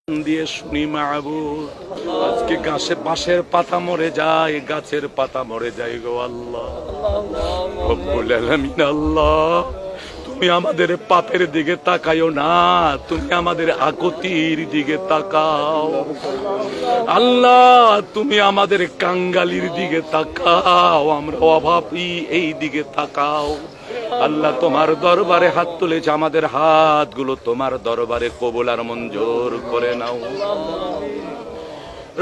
দিয়ে শুনি মাহবুব, আজকে বাঁশের পাতা মরে যায়, গাছের পাতা মরে যায় গো আল্লাহ রব্বুল আলামিন। আল্লাহ তুমি আমাদের পাপের দিকে তাকাইও না, তুমি আমাদের আকতির দিকে তাকাও। আল্লাহ তুমি আমাদের কাঙ্গালির দিকে তাকাও, আমরা অভাবী এই দিকে তাকাও। আল্লাহ তোমার দরবারে হাত তুলেছে, আমাদের হাতগুলো তোমার দরবারে কবুল আর মঞ্জুর করে নাও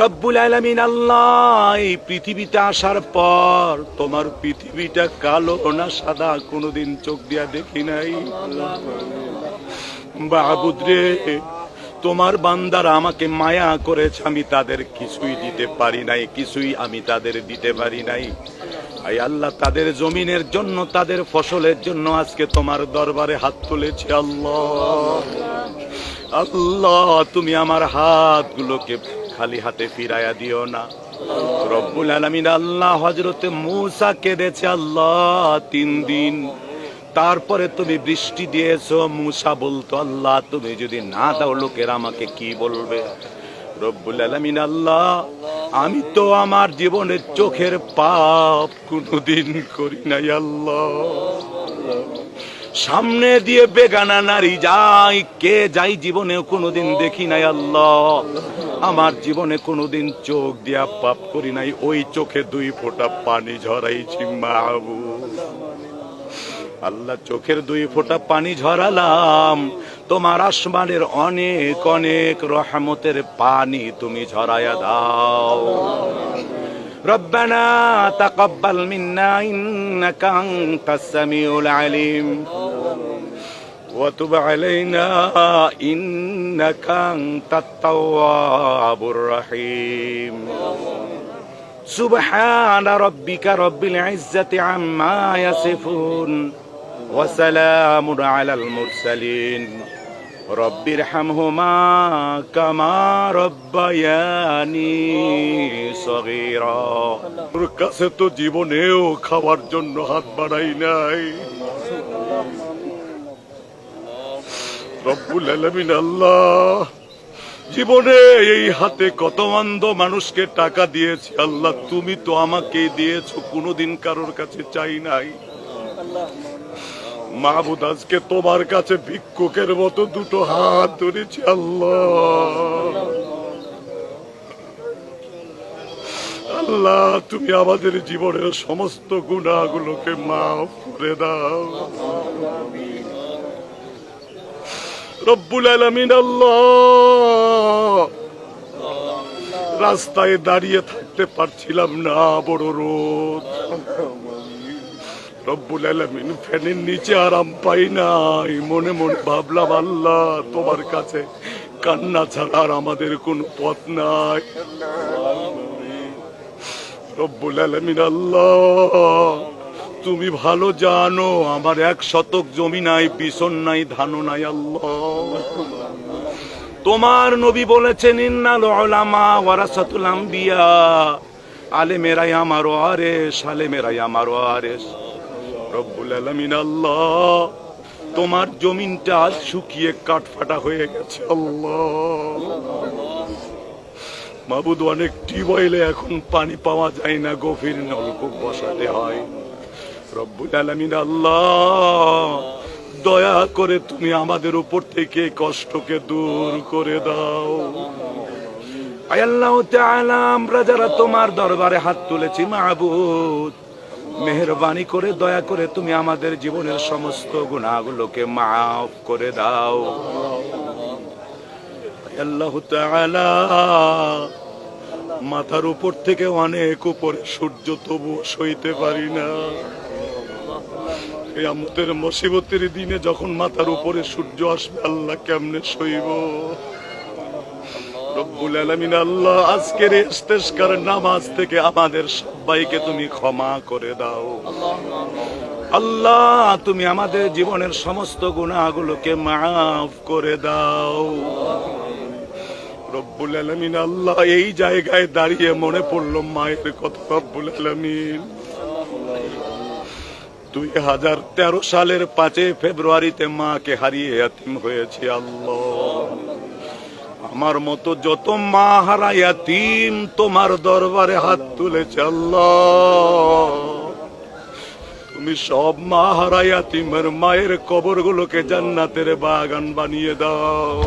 রব্বুল আলামিন। আল্লাহ এই পৃথিবীতে আসার পর তোমার পৃথিবীটা কালো না সাদা কোনোদিন চোখ দিয়া দেখি নাই মাহবুদ রে। তোমার বান্দারা আমাকে মায়া করেছে, আমি তাদের কিছুই দিতে পারি নাই, কিছুই আমি তাদের দিতে পারি নাই। আয় আল্লাহ তাদের জমিনের জন্য, তাদের ফসলের জন্য আজকে তোমার দরবারে হাত তুলেছি আল্লাহ। আল্লাহ তুমি আমার হাতগুলোকে খালি হাতে ফিরাইয়া দিও না রব্বুল আলামিন। আল্লাহ হযরতে মূসা কেঁদেছে আল্লাহ 3 দিন, তারপরে তুমি বৃষ্টি দিয়েছো। মূসা বলতো আল্লাহ তুমি যদি না দাও লোকেরা আমাকে কি বলবে। রব্বুল আলামিন আল্লাহ আমি তো আমার জীবনের চোখের পাপ কোনদিন করি নাই আল্লাহ। সামনে দিয়ে বেগানা নারী যাই কে যাই জীবনে কোনোদিন দেখি নাই আল্লাহ। আমার জীবনে কোনোদিন চোখ দিয়া পাপ করি নাই, ওই চোখে 2 ফোঁটা পানি ঝরাইছি মাহবুব। আল্লাহ চোখের 2 ফোঁটা পানি ঝরালাম, তোমার আসমানের অনেক অনেক রহমতের পানি তুমি ঝরাইয়া দাও। রব্বানা তাকাব্বাল মিন্না ইন্নাকা আনতাস সামিউল আলিম ওয়া তুব আলাইনা ইন্নাকা আনতাত তাওয়াবুর রহিম। সুবহানা রাব্বিকা রাব্বিল ইজ্জাতি আম্মা ইয়াসিফুন ওয়া সালামুন আলাল মুরসালিন রব্বিরহামহুমা কামা রব্বায়ানি সগীরা। তোর কাছে তো জীবনেও খাওয়ার জন্য হাত বাড়াই নাই রব্বুল আলামিন। আল্লাহ জীবনে এই হাতে কত অন্ধ মানুষকে টাকা দিয়েছি আল্লাহ, তুমি তো আমাকে দিয়েছো, কোনোদিন কারোর কাছে চাই নাই মাহবুদ। আজকে তোমার কাছে ভিক্ষুকের মতো 2টো হাত ধরেছি আল্লাহ। আল্লাহ তুমি আমাদের জীবনের সমস্ত গুনাহগুলোকে মাফ করে দাও রব্বুল আলামিন। আল্লাহ রাস্তায় দাঁড়িয়ে থাকতে পারছিলাম না, বড় রোদ রব্বুল আলামিন। ফ্যানের নিচে আরাম পাই নাই, মনে মনে ভাবলাম আল্লাহ তোমার কাছে কান্না ছাড়া আর আমাদের কোনো পথ নাই রব্বুল আলামিন। আল্লাহ তুমি ভালো জানো আমার 1 শতক জমি নাই, বিছন নাই, ধানও নাই আল্লাহ। তোমার নবী বলেছেন ইন্নাল উলামা ওয়ারাসাতুল আম্বিয়া, আলেমেরাই আমার ওয়ারিস, আলেমেরাই আমার ওয়ারিস রব্বুল আলামিন। আল্লাহ তোমার জমিনটা আজ শুকিয়ে কাঠফাটা হয়ে গেছে আল্লাহ। মাবুদ অনেক টিউবওয়েলে এখন পানি পাওয়া যায় না, গভীর নলকূপ বসাতে হয় রব্বুল আলামিন। আল্লাহ দয়া করে তুমি আমাদের উপর থেকে কষ্টকে দূর করে দাও। আয় আল্লাহ তাআলা আমরা যারা তোমার দরবারে হাত তুলেছি মাবুদ, মেহেরবানি করে দয়া করে তুমি আমাদের জীবনের সমস্ত গুনাহগুলোকে মাফ করে দাও আল্লাহ তাআলা। মাথার উপর থেকে অনেক উপরে সূর্য, তবু সইতে পারি না। কিয়ামতের মুসিবতের দিনে যখন মাথার উপরে সূর্য আসবে আল্লাহ কেমনে সইব রব্বুল আলামিন। আল্লাহ আজকের ইস্তেসকার নামাজ থেকে আমাদের সবাইকে তুমি ক্ষমা করে দাও আল্লাহ। তুমি আমাদের জীবনের সমস্ত গুনাহগুলোকে মাফ করে দাও রব্বুল আলামিন। আল্লাহ এই জায়গায় দাঁড়িয়ে মনে পড়লো মায়ের কথা রব্বুল আলামিন। 2013 সালের 5 ফেব্রুয়ারিতে মাকে হারিয়ে এতিম হয়েছি আল্লাহ। আমার মতো যত মা হারা ইয়াতীম তোমার দরবারে হাত তুলেছে আল্লাহ, তুমি সব মা হারা ইয়াতীমের মায়ের কবরগুলোকে জান্নাতের বাগান বানিয়ে দাও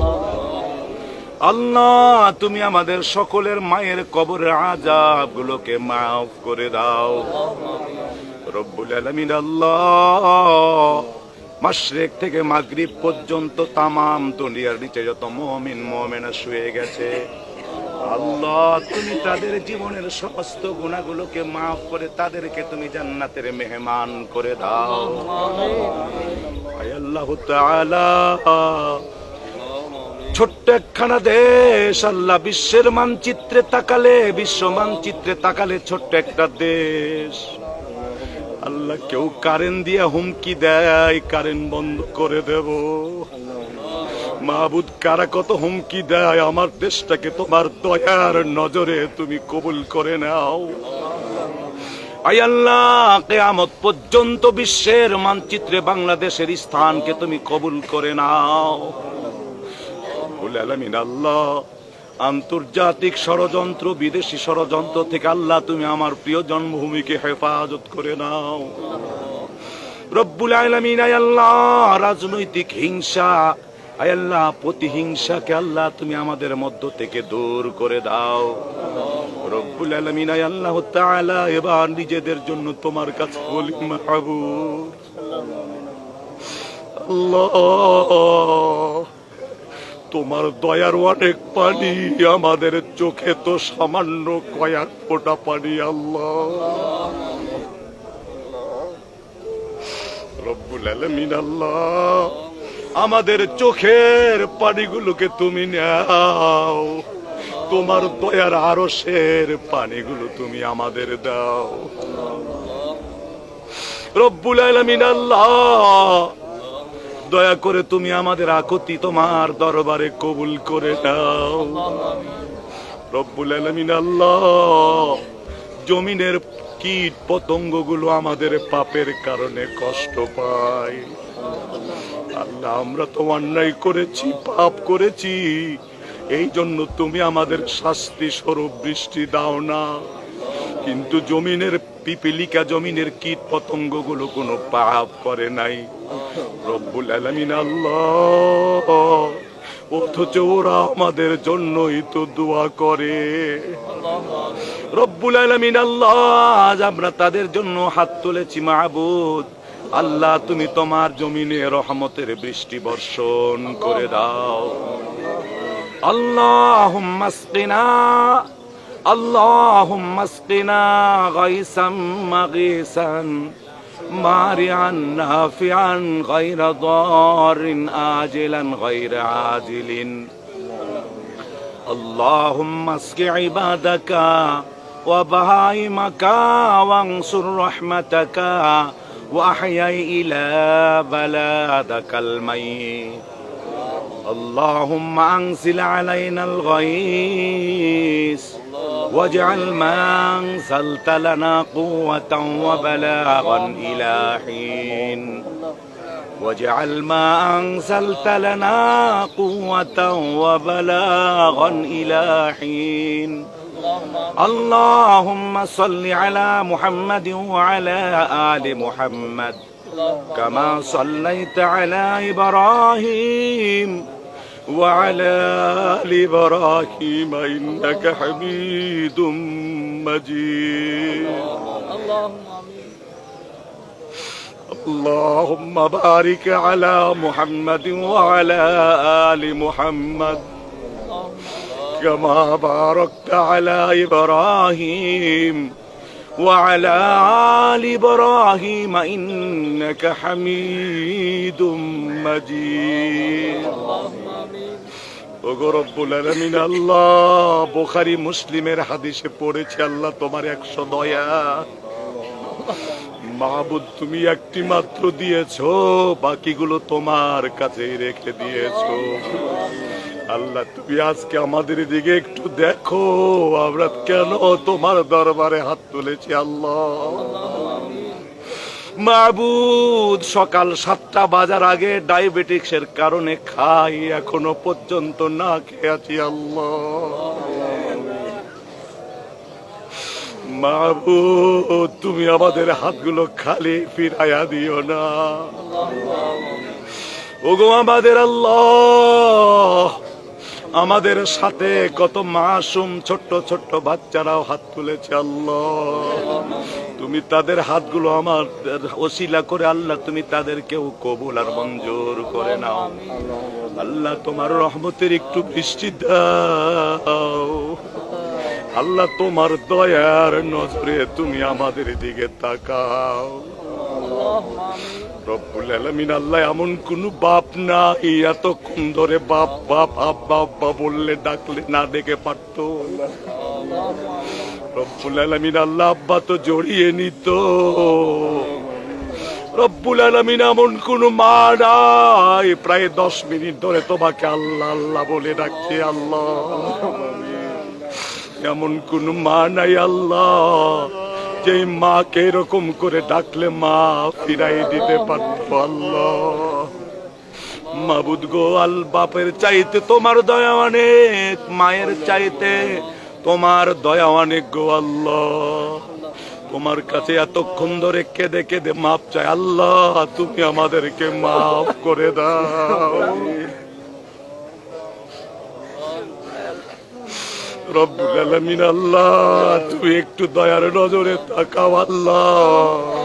আল্লাহ। তুমি আমাদের সকলের মায়ের কবরের আযাব গুলোকে মাফ করে দাও রব্বুল আলামিন। আল্লাহ, মাশরিক থেকে মাগরিব পর্যন্ত তামাম দুনিয়ার নিচে যত মুমিন মুমিনা শুয়ে গেছে আল্লাহ, তুমি তাদের জীবনের সমস্ত গুনাহগুলোকে মাফ করে তাদেরকে তুমি জান্নাতের মেহমান করে দাও আয় আল্লাহ তাআলা। ছোট্ট একখানা দেশ আল্লাহ, বিশ্বের মানচিত্রে তাকালে, বিশ্ব মানচিত্রে তাকালে ছোট্ট একটা দেশ আল্লাহ। কেউ কারেন্ট দিয়ে হুমকি দেয় কারেন্ট বন্ধ করে দেব, মাহবুদ কারা কত হুমকি দেয়, আমার দেশটাকে তোমার দয়ার নজরে তুমি কবুল করে নাও আয় আল্লাহ। কিয়ামত পর্যন্ত বিশ্বের মানচিত্রে বাংলাদেশের স্থানকে তুমি কবুল করে নাও রব্বুল আলামিন। আল্লাহ, আন্তর্জাতিক ষড়যন্ত্র, বিদেশি ষড়যন্ত্র থেকে আল্লাহ তুমি আমার প্রিয় জন্মভূমিকে হেফাজত করে নাও রব্বুল আলামিন। আয় আল্লাহ, রাজনৈতিক হিংসা, আয় আল্লাহ, প্রতিহিংসাকে আল্লাহ তুমি আমাদের মধ্য থেকে দূর করে দাও রব্বুল আলামিন। আয় আল্লাহ তাআলা, এবার নিজেদের জন্য তোমার কাছে বলি মাহবুব আল্লাহ, তোমার দয়ার অনেক পানি, আমাদের চোখে তো সামান্য কয়েক ফোঁটা পানি আল্লাহ রব্বুল আলামিন। আল্লাহ, আমাদের চোখের পানিগুলোকে তুমি নাও, তোমার দয়ার আরশের পানিগুলো তুমি আমাদের দাও রব্বুল আলামিন। আল্লাহ, দয়া করে তুমি আমাদের আকুতি তোমার দরবারে কবুল করে নাও রব্বুল আলামিন। আল্লাহ, জমিনের কীট পতঙ্গগুলো আমাদের পাপের কারণে কষ্ট পায় আল্লাহ, আমরা তো অন্যায় করেছি, পাপ করেছি, এই জন্য তুমি আমাদের শাস্তি স্বরূপ বৃষ্টি দাও না, কিন্তু জমিনের পিপিলিকা, জমিনের কীট পতঙ্গগুলো কোনো পাপ করে নাই রব্বুল আলামিন। আল্লাহ, অথচ ওরা আমাদের জন্যই তো দোয়া করে রব্বুল আলামিন। আল্লাহ, আজ আমরা তাদের জন্য হাত তুলেছি মাহবুদ আল্লাহ, তুমি তোমার জমিনে রহমতের বৃষ্টি বর্ষণ করে দাও আল্লাহুম্মা আসকিনা, আল্লাহুম্মা আসকিনা গায়সাম মাগীসান মারিআন নাফিআন গায়রা দারিন আজিলান গায়রা আজিলিন। আল্লাহুম্মা আসকি ইবাদাকা ওয়া বাহাইমাকা ওয়ানসুর রাহমাতাকা وأحيي إلى بلادك الميت. اللهم أنزل علينا الغيث واجعل ما أنزلت لنا قوة وبلاغا إلى حين. واجعل ما أنزلت لنا قوة وبلاغا إلى حين. اللهم صل على محمد وعلى آل محمد كما صليت على إبراهيم وعلى آل إبراهيم إنك حميد مجيد. اللهم بارك على محمد وعلى آل محمد كما باركت على إبراهيم وعلى آل إبراهيم إنك حميد مجيد. ওগো রব্বুল আলামিন, আল্লাহ, বুখারী মুসলিমের হাদিসে পড়েছে আল্লাহ তোমার 100 দয়া মাহবুদ, তুমি একটি মাত্র দিয়েছো, বাকিগুলো তোমার কাছেই রেখে দিয়েছো আল্লাহ। তুমি আজকে আমাদের দিকে একটু দেখো, আমরা কেন তোমার দরবারে হাত তুলেছি আল্লাহ। মাবুদ, সকাল 7টা বাজার আগে ডায়াবেটিক্সের কারণে খাই, এখনো পর্যন্ত না খেয়ে আছি আল্লাহ। মাবুদ, তুমি আমাদের হাতগুলো খালি ফিরাইয়া দিও না। ওগো আমাদের আল্লাহ, আমাদের সাথে কত মাসুম ছোট্ট ছোট্ট বাচ্চারাও হাত তুলেছে আল্লাহ, তুমি তাদের হাতগুলো আমার ওসিলা করে আল্লাহ তুমি তাদেরকেও কবুল আর মঞ্জুর করে নাও আল্লাহ। তোমার রহমতের একটু বৃষ্টি দাও আল্লাহ, তোমার দয়ার নজরে তুমি আমাদের দিকে তাকাও রব্বুল আলামিন। আল্লাহ, এমন কোন বাপ নাই এতক্ষণ ধরে বাপ বাপ আব্বা আব্বা বললে ডাকলে না ডেকে পারতো। রব্বুল আলামিন, আল্লাহ আব্বা তো জড়িয়ে নিত। রব্বুল আলামিন, এমন কোন মা নাই প্রায় 10 মিনিট ধরে তোমাকে আল্লাহ আল্লাহ বলে ডাকছে আল্লাহ। এমন কোন মা নাই আল্লাহ যে মাকে এরকম করে ডাকলে মা ফিরাই দিতে পারত আল্লাহ। মাবুদ গো, আল বাপের চাইতে তোমার দয়া অনেক, মায়ের চাইতে তোমার দয়া অনেক গো আল্লাহ। তোমার কাছে এতক্ষণ ধরে কেঁদে কেঁদে মাপ চাই আল্লাহ, তুমি আমাদেরকে মাফ করে দাও রব্বুল আলামিন। আল্লাহ, তুমি একটু দয়ার নজরে তাকাও আল্লাহ।